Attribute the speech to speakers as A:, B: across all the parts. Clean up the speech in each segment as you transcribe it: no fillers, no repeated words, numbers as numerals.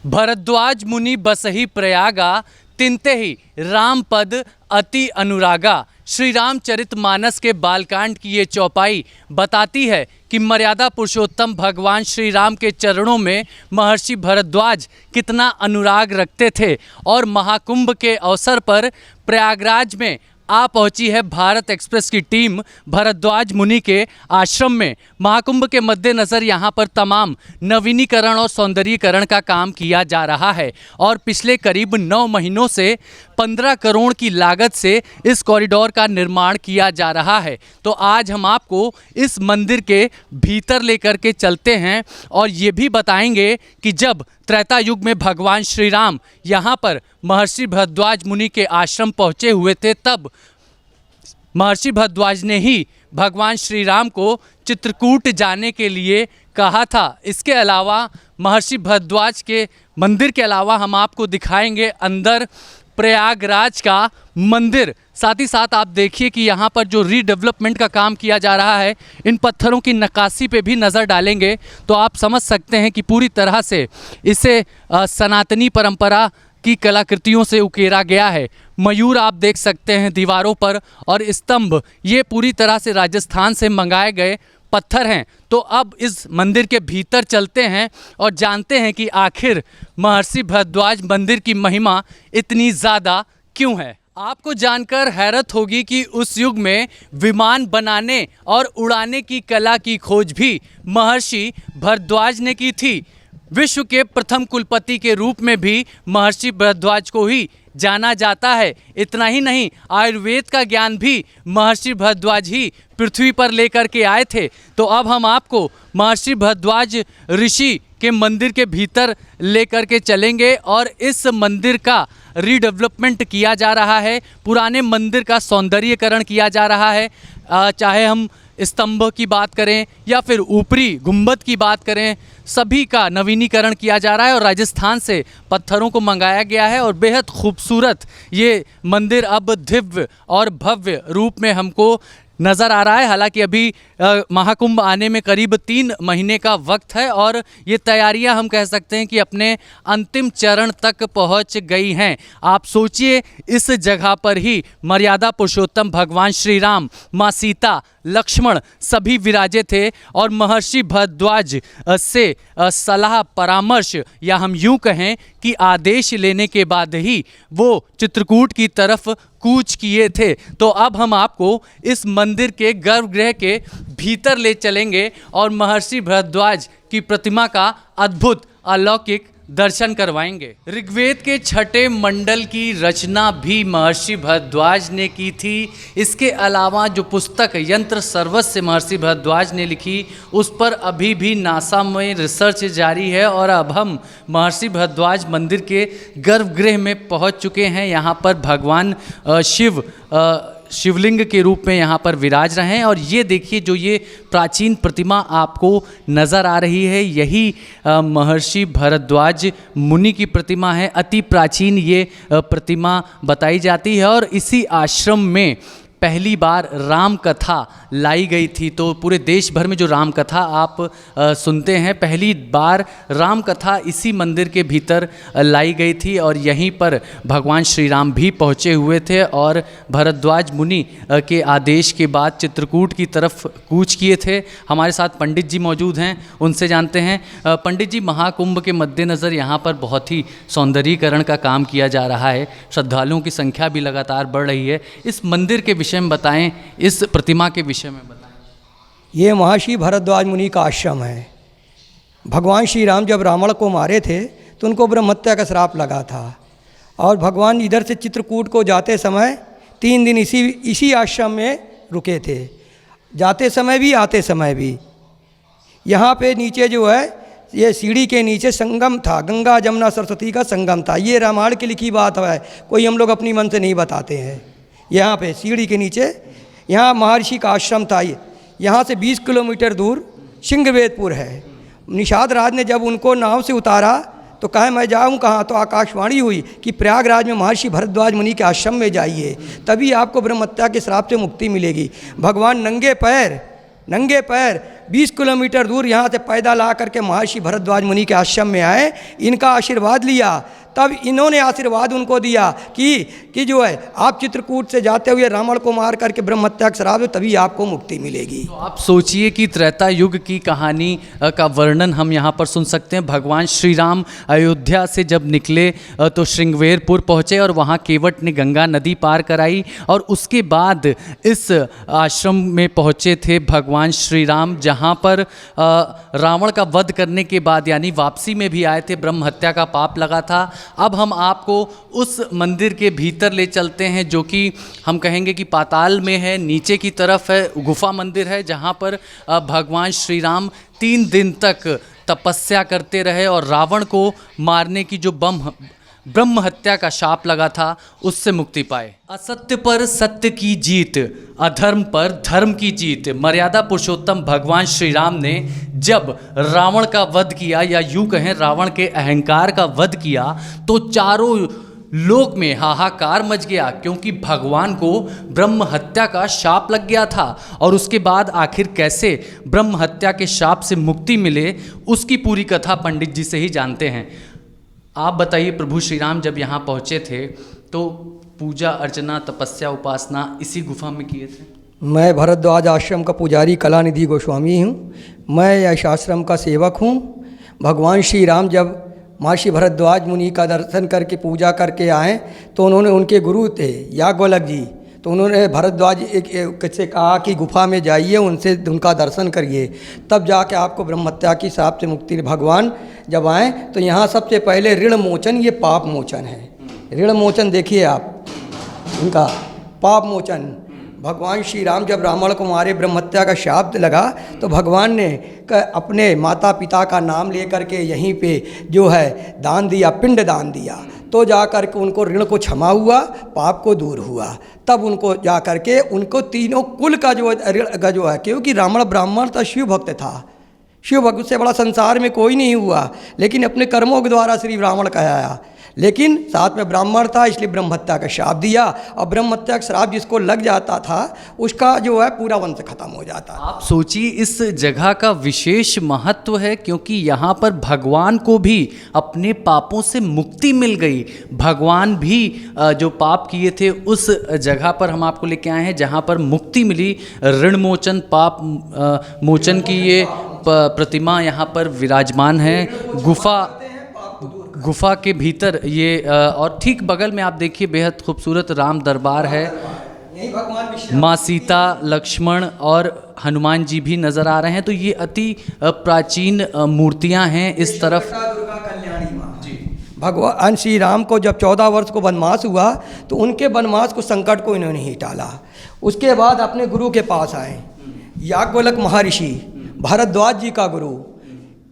A: भरद्वाज मुनि बसहि प्रयागा, तिनते ही राम पद अति अनुरागा। श्री रामचरितमानस के बालकांड की ये चौपाई बताती है कि मर्यादा पुरुषोत्तम भगवान श्री राम के चरणों में महर्षि भरद्वाज कितना अनुराग रखते थे। और महाकुंभ के अवसर पर प्रयागराज में आ पहुंची है भारत एक्सप्रेस की टीम भरद्वाज मुनि के आश्रम में। महाकुंभ के मद्देनज़र यहां पर तमाम नवीनीकरण और सौंदर्यीकरण का काम किया जा रहा है और पिछले करीब 9 महीनों से 15 करोड़ की लागत से इस कॉरिडोर का निर्माण किया जा रहा है। तो आज हम आपको इस मंदिर के भीतर लेकर के चलते हैं और ये भी बताएंगे कि जब त्रेता युग में भगवान श्री राम यहाँ पर महर्षि भरद्वाज मुनि के आश्रम पहुँचे हुए थे, तब महर्षि भरद्वाज ने ही भगवान श्री राम को चित्रकूट जाने के लिए कहा था। इसके अलावा महर्षि भरद्वाज के मंदिर के अलावा हम आपको दिखाएंगे अंदर प्रयागराज का मंदिर। साथ ही साथ आप देखिए कि यहाँ पर जो रीडेवलपमेंट का काम किया जा रहा है, इन पत्थरों की नक्काशी पे भी नज़र डालेंगे तो आप समझ सकते हैं कि पूरी तरह से इसे सनातनी परंपरा की कलाकृतियों से उकेरा गया है। मयूर आप देख सकते हैं दीवारों पर और स्तंभ ये पूरी तरह से राजस्थान से मंगाए गए पत्थर हैं। तो अब इस मंदिर के भीतर चलते हैं और जानते हैं कि आखिर महर्षि भरद्वाज मंदिर की महिमा इतनी ज़्यादा क्यों है। आपको जानकर हैरत होगी कि उस युग में विमान बनाने और उड़ाने की कला की खोज भी महर्षि भरद्वाज ने की थी। विश्व के प्रथम कुलपति के रूप में भी महर्षि भरद्वाज को ही जाना जाता है। इतना ही नहीं, आयुर्वेद का ज्ञान भी महर्षि भरद्वाज ही पृथ्वी पर लेकर के आए थे। तो अब हम आपको महर्षि भरद्वाज ऋषि के मंदिर के भीतर लेकर के चलेंगे और इस मंदिर का रीडेवलपमेंट किया जा रहा है, पुराने मंदिर का सौंदर्यीकरण किया जा रहा है। चाहे हम स्तंभ की बात करें या फिर ऊपरी गुंबद की बात करें, सभी का नवीनीकरण किया जा रहा है और राजस्थान से पत्थरों को मंगाया गया है और बेहद खूबसूरत ये मंदिर अब दिव्य और भव्य रूप में हमको नज़र आ रहा है। हालांकि अभी महाकुंभ आने में करीब 3 महीने का वक्त है और ये तैयारियां हम कह सकते हैं कि अपने अंतिम चरण तक पहुंच गई हैं। आप सोचिए, इस जगह पर ही मर्यादा पुरुषोत्तम भगवान श्री राम, माँ सीता, लक्ष्मण सभी विराजे थे और महर्षि भरद्वाज से सलाह परामर्श या हम यूँ कहें कि आदेश लेने के बाद ही वो चित्रकूट की तरफ कूच किए थे। तो अब हम आपको इस मंदिर के गर्भगृह के भीतर ले चलेंगे और महर्षि भरद्वाज की प्रतिमा का अद्भुत अलौकिक दर्शन करवाएंगे। ऋग्वेद के 6ठे मंडल की रचना भी महर्षि भरद्वाज ने की थी। इसके अलावा जो पुस्तक यंत्र सर्वस्व महर्षि भरद्वाज ने लिखी, उस पर अभी भी नासा में रिसर्च जारी है और अब हम महर्षि भरद्वाज मंदिर के गर्भगृह में पहुंच चुके हैं। यहाँ पर भगवान शिवलिंग के रूप में यहाँ पर विराज रहे हैं और ये देखिए, जो ये प्राचीन प्रतिमा आपको नज़र आ रही है, यही महर्षि भरद्वाज मुनि की प्रतिमा है। अति प्राचीन ये प्रतिमा बताई जाती है और इसी आश्रम में पहली बार राम कथा लाई गई थी। तो पूरे देश भर में जो राम कथा आप सुनते हैं, पहली बार राम कथा इसी मंदिर के भीतर लाई गई थी और यहीं पर भगवान श्री राम भी पहुँचे हुए थे और भरद्वाज मुनि के आदेश के बाद चित्रकूट की तरफ कूच किए थे। हमारे साथ पंडित जी मौजूद हैं, उनसे जानते हैं। पंडित जी, महाकुंभ के मद्देनज़र यहाँ पर बहुत ही सौंदर्यीकरण का काम किया जा रहा है, श्रद्धालुओं की संख्या भी लगातार बढ़ रही है। इस मंदिर के विषय में बताएं, इस प्रतिमा के विषय में बताएं।
B: ये महर्षि भरद्वाज मुनि का आश्रम है। भगवान श्री राम जब रावण को मारे थे तो उनको ब्रह्महत्या का श्राप लगा था और भगवान इधर से चित्रकूट को जाते समय 3 दिन इसी आश्रम में रुके थे, जाते समय भी आते समय भी। यहाँ पे नीचे जो है, ये सीढ़ी के नीचे संगम था, गंगा जमुना सरस्वती का संगम था। ये रामायण की लिखी बात है, कोई हम लोग अपनी मन से नहीं बताते हैं। यहाँ पे सीढ़ी के नीचे यहाँ महर्षि का आश्रम था। यहाँ से 20 किलोमीटर दूर सिंहवेदपुर है। निषाद राज ने जब उनको नाव से उतारा तो कहा मैं जाऊँ कहाँ, तो आकाशवाणी हुई कि प्रयागराज में महर्षि भरद्वाज मुनि के आश्रम में जाइए, तभी आपको ब्रह्महत्या के श्राप से मुक्ति मिलेगी। भगवान नंगे पैर नंगे पैर 20 किलोमीटर दूर यहाँ से पैदल आ करके महर्षि भरद्वाज मुनि के आश्रम में आए, इनका आशीर्वाद लिया। तब इन्होंने आशीर्वाद उनको दिया कि जो है आप चित्रकूट से जाते हुए रावण को मार करके ब्रह्म हत्या का श्राप दो, तभी आपको मुक्ति मिलेगी।
A: तो आप सोचिए कि त्रेता युग की कहानी का वर्णन हम यहाँ पर सुन सकते हैं। भगवान श्री राम अयोध्या से जब निकले तो श्रृंगवेरपुर पहुँचे और वहाँ केवट ने गंगा नदी पार कराई और उसके बाद इस आश्रम में पहुँचे थे भगवान श्री राम, जहाँ पर रावण का वध करने के बाद यानी वापसी में भी आए थे, ब्रह्म हत्या का पाप लगा था। अब हम आपको उस मंदिर के भीतर ले चलते हैं जो कि हम कहेंगे कि पाताल में है, नीचे की तरफ है, गुफा मंदिर है, जहाँ पर भगवान श्री राम 3 दिन तक तपस्या करते रहे और रावण को मारने की जो ब्रह्म हत्या का शाप लगा था उससे मुक्ति पाए। असत्य पर सत्य की जीत, अधर्म पर धर्म की जीत। मर्यादा पुरुषोत्तम भगवान श्री राम ने जब रावण का वध किया, या यूँ कहें रावण के अहंकार का वध किया, तो चारों लोक में हाहाकार मच गया, क्योंकि भगवान को ब्रह्म हत्या का शाप लग गया था। और उसके बाद आखिर कैसे ब्रह्म हत्या के शाप से मुक्ति मिले, उसकी पूरी कथा पंडित जी से ही जानते हैं। आप बताइए, प्रभु श्री राम जब यहाँ पहुँचे थे तो पूजा अर्चना तपस्या उपासना इसी गुफा में किए थे?
B: मैं भरद्वाज आश्रम का पुजारी कलानिधि गोस्वामी हूँ। मैं इस आश्रम का सेवक हूँ। भगवान श्री राम जब महर्षि भरद्वाज मुनि का दर्शन करके पूजा करके आए तो उन्होंने, उनके गुरु थे याज्ञवल्क्य जी, तो उन्होंने भरद्वाज एक से कहा कि गुफा में जाइए, उनसे उनका दर्शन करिए, तब जाके आपको ब्रह्म हत्या की शाप से मुक्ति। भगवान जब आए तो यहाँ सबसे पहले ऋण मोचन, ये पाप मोचन है। ऋण मोचन देखिए आप, इनका पाप मोचन। भगवान श्री राम जब रावण को मारे, ब्रह्म हत्या का शाप लगा, तो भगवान ने अपने माता पिता का नाम लेकर के यहीं पे जो है दान दिया, पिंड दान दिया, तो जाकर के उनको ऋण को क्षमा हुआ, पाप को दूर हुआ। तब उनको जाकर के उनको तीनों कुल का जो ऋण का जो है, क्योंकि रावण ब्राह्मण था, शिव भक्त था, शिव भक्त से बड़ा संसार में कोई नहीं हुआ, लेकिन अपने कर्मों के द्वारा श्री रावण कहलाया, लेकिन साथ में ब्राह्मण था, इसलिए ब्रह्म हत्या का श्राप दिया। और ब्रह्म हत्या का श्राप जिसको लग जाता था उसका जो है पूरा वंश खत्म हो जाता।
A: आप सोचिए, इस जगह का विशेष महत्व है क्योंकि यहाँ पर भगवान को भी अपने पापों से मुक्ति मिल गई। भगवान भी जो पाप किए थे उस जगह पर हम आपको लेके आए हैं जहाँ पर मुक्ति मिली। ऋण मोचन, पाप मोचन की ये प्रतिमा यहाँ पर विराजमान है गुफा के भीतर। ये और ठीक बगल में आप देखिए बेहद खूबसूरत राम दरबार है, माँ सीता, लक्ष्मण और हनुमान जी भी नज़र आ रहे हैं। तो ये अति प्राचीन मूर्तियां हैं। इस तरफ
B: भगवान श्री राम को जब 14 वर्ष को वनवास हुआ तो उनके वनवास को, संकट को इन्होंने ही टाला। उसके बाद अपने गुरु के पास आए, याज्ञवल्क्य महर्षि, भरद्वाज जी का गुरु,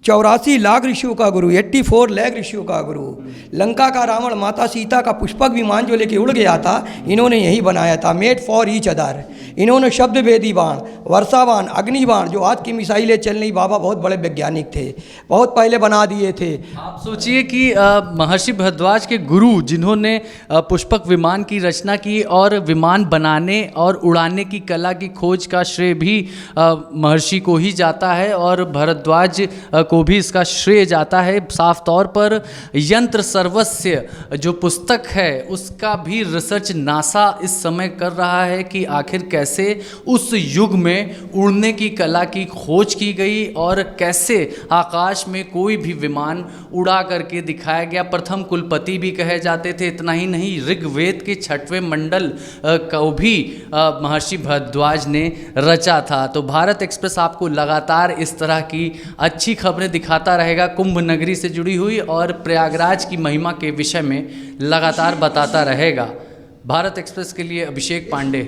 B: 84 लाख ऋषियों का गुरु, 84 लाख ऋषियों का गुरु, लंका का रावण, माता सीता का पुष्पक विमान जो लेके उड़ गया था, इन्होंने यही बनाया था, मेड फॉर ईच अदर। इन्होंने शब्द वेदी बाण, वर्षा बाण, अग्नि बाण, जो आज की मिसाइलें चल रही, बाबा बहुत बड़े वैज्ञानिक थे, बहुत पहले बना दिए थे।
A: आप सोचिए कि महर्षि भरद्वाज के गुरु जिन्होंने पुष्पक विमान की रचना की और विमान बनाने और उड़ाने की कला की खोज का श्रेय भी महर्षि को ही जाता है और भरद्वाज को भी इसका श्रेय जाता है। साफ तौर पर यंत्र सर्वस्य जो पुस्तक है उसका भी रिसर्च नासा इस समय कर रहा है कि आखिर कैसे उस युग में उड़ने की कला की खोज की गई और कैसे आकाश में कोई भी विमान उड़ा करके दिखाया गया। प्रथम कुलपति भी कहे जाते थे। इतना ही नहीं, ऋग्वेद के 6वें मंडल को भी महर्षि भरद्वाज ने रचा था। तो भारत एक्सप्रेस आपको लगातार इस तरह की अच्छी खबरें दिखाता रहेगा, कुंभ नगरी से जुड़ी हुई और प्रयागराज की महिमा के विषय में लगातार बताता रहेगा। भारत एक्सप्रेस के लिए अभिषेक पांडे।